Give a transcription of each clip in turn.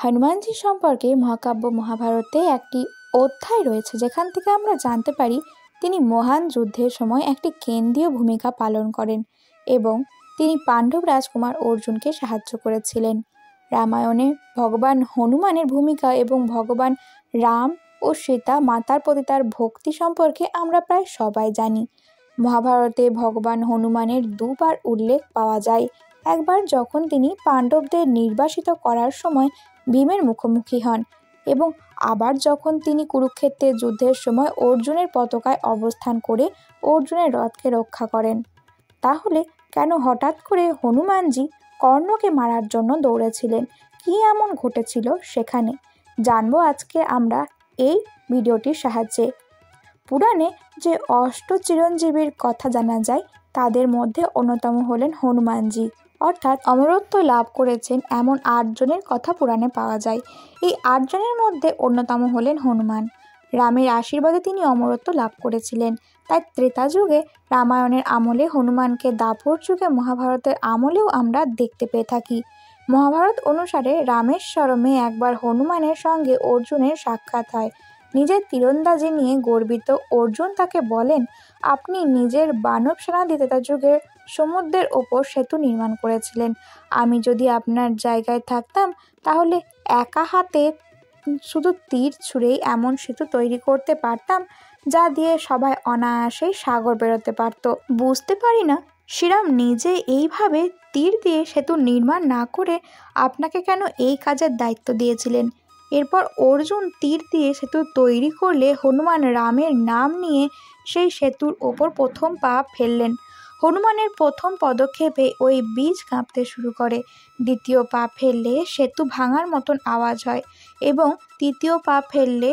হনুমানজি সম্পর্কে মহাকাব্য মহাভারতে একটি অধ্যায় রয়েছে, যেখান থেকে আমরা জানতে পারি তিনি মহান যুদ্ধের সময় একটি কেন্দ্রীয় ভূমিকা পালন করেন এবং তিনি পাণ্ডব রাজকুমার অর্জুনকে সাহায্য করেছিলেন। রামায়ণে ভগবান হনুমানের ভূমিকা এবং ভগবান রাম ও সীতা মাতার প্রতি তার ভক্তি সম্পর্কে আমরা প্রায় সবাই জানি। মহাভারতে ভগবান হনুমানের দুবার উল্লেখ পাওয়া যায়। একবার যখন তিনি পাণ্ডবদের নির্বাসিত করার সময় ভীমের মুখোমুখি হন, এবং আবার যখন তিনি কুরুক্ষেত্রের যুদ্ধের সময় অর্জুনের পতাকায় অবস্থান করে অর্জুনের রথকে রক্ষা করেন। তাহলে কেন হঠাৎ করে হনুমানজি কর্ণকে মারার জন্য দৌড়েছিলেন? কি এমন ঘটেছিল সেখানে? জানবো আজকে আমরা এই ভিডিওটির সাহায্যে। পুরাণে যে চিরঞ্জীবীর কথা জানা যায় তাদের মধ্যে অন্যতম হলেন হনুমানজি, অর্থাৎ অমরত্ব লাভ করেছেন এমন 8 জনের কথা পুরাণে পাওয়া যায়। এই 8 জনের মধ্যে অন্যতম হলেন হনুমান। রামের আশীর্বাদে তিনি অমরত্ব লাভ করেছিলেন। তাই ত্রেতা যুগে রামায়ণের আমলে হনুমানকে, দাপর যুগে মহাভারতের আমলেও আমরা দেখতে পেয়ে থাকি। মহাভারত অনুসারে রামেশ্বরমে একবার হনুমানের সঙ্গে অর্জুনের সাক্ষাৎ হয়। নিজের তীরন্দাজি নিয়ে গর্বিত অর্জুন তাকে বলেন, আপনি নিজের বানর সেনা দিয়ে ত্রেতা যুগের সমুদ্রের ওপর সেতু নির্মাণ করেছিলেন। আমি যদি আপনার জায়গায় থাকতাম তাহলে একা হাতে শুধু তীর ছুঁড়েই এমন সেতু তৈরি করতে পারতাম যা দিয়ে সবাই অনায়াসেই সাগর বেরোতে পারত। বুঝতে পারি না শ্রীরাম নিজে এইভাবে তীর দিয়ে সেতু নির্মাণ না করে আপনাকে কেন এই কাজের দায়িত্ব দিয়েছিলেন। এরপর অর্জুন তীর দিয়ে সেতু তৈরি করলে হনুমান রামের নাম নিয়ে সেই সেতুর ওপর প্রথম পা ফেললেন। হনুমানের প্রথম পদক্ষেপে ওই বীজ কাঁপতে শুরু করে। দ্বিতীয় পা ফেললে সেতু ভাঙার মতন আওয়াজ হয় এবং তৃতীয় পা ফেললে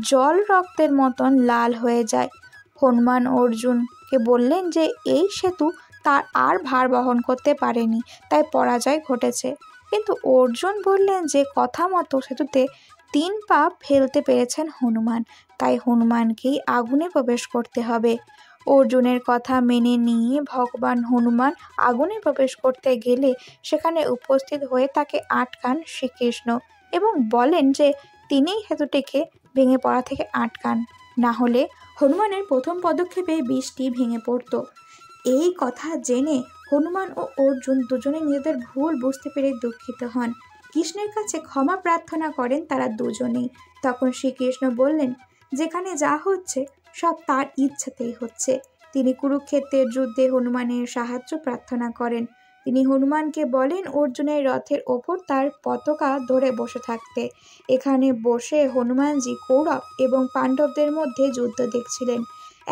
জল রক্তের মতন লাল হয়ে যায়। হনুমান অর্জুনকে বললেন যে এই সেতু তার আর ভার বহন করতে পারেনি, তাই পরাজয় ঘটেছে। কিন্তু অর্জুন বললেন যে কথা মতো সেতুতে 3 পা ফেলতে পেরেছেন হনুমান, তাই হনুমানকেই আগুনে প্রবেশ করতে হবে। অর্জুনের কথা মেনে নিয়ে ভগবান হনুমান আগুনে প্রবেশ করতে গেলে সেখানে উপস্থিত হয়ে তাকে আটকান শ্রীকৃষ্ণ এবং বলেন যে তিনিই সেতুটিকে ভেঙে পড়া থেকে আটকান, না হলে হনুমানের প্রথম পদক্ষেপে বীজটি ভেঙে পড়ত। এই কথা জেনে হনুমান ও অর্জুন দুজনে নিজেদের ভুল বুঝতে পেরে দুঃখিত হন। কৃষ্ণের কাছে ক্ষমা প্রার্থনা করেন তারা দুজনেই। তখন শ্রীকৃষ্ণ বললেন, যেখানে যা হচ্ছে সব তার ইচ্ছাতেই হচ্ছে। তিনি কুরুক্ষেত্রের যুদ্ধে হনুমানের সাহায্য প্রার্থনা করেন। তিনি হনুমানকে বলেন অর্জুনের রথের ওপর তার পতাকা ধরে বসে থাকতে। এখানে বসে হনুমানজি কৌরব এবং পাণ্ডবদের মধ্যে যুদ্ধ দেখছিলেন।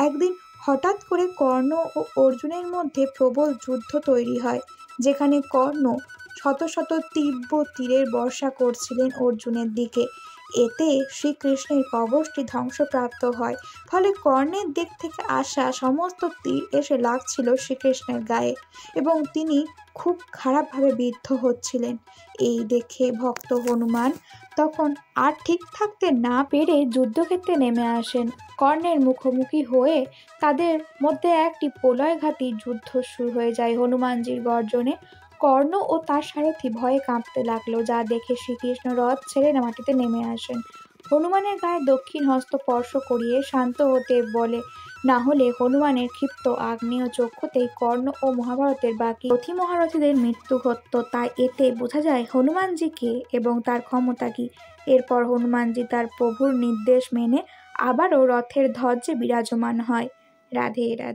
একদিন হঠাৎ করে কর্ণ ও অর্জুনের মধ্যে প্রবল যুদ্ধ তৈরি হয়, যেখানে কর্ণ শত শত তীব্র তীরের বর্ষা করছিলেন অর্জুনের দিকে। এতে শ্রীকৃষ্ণের কবচটি ধ্বংসপ্রাপ্ত হয়, ফলে কর্ণের দিক থেকে আসা সমস্ত তীর এসে লাগছিল শ্রীকৃষ্ণের গায়ে এবং তিনি খুব খারাপভাবে বিদ্ধ হচ্ছিলেন। এই দেখে ভক্ত হনুমান তখন আর ঠিক থাকতে না পেরে যুদ্ধক্ষেত্রে নেমে আসেন। কর্ণের মুখোমুখি হয়ে তাদের মধ্যে একটি প্রলয়ঘাতী যুদ্ধ শুরু হয়ে যায়। হনুমানজির গর্জনে কর্ণ ও তার সারথি ভয়ে কাঁপতে লাগলো, যা দেখে শ্রীকৃষ্ণ রথ ছেড়ে মাটিতে নেমে আসেন। হনুমানের গায়ে দক্ষিণ হস্ত স্পর্শ করিয়ে শান্ত হতে বলে, না হলে হনুমানের ক্ষিপ্ত আগ্নেয় চক্ষুতেই কর্ণ ও মহাভারতের বাকি রথী মহারথীদের মৃত্যু ঘটত। তাই এতে বোঝা যায় হনুমানজি কে এবং তার ক্ষমতা কি। এরপর হনুমানজি তার প্রভুর নির্দেশ মেনে আবারও রথের ধ্বজে বিরাজমান হয়। রাধে রাধে।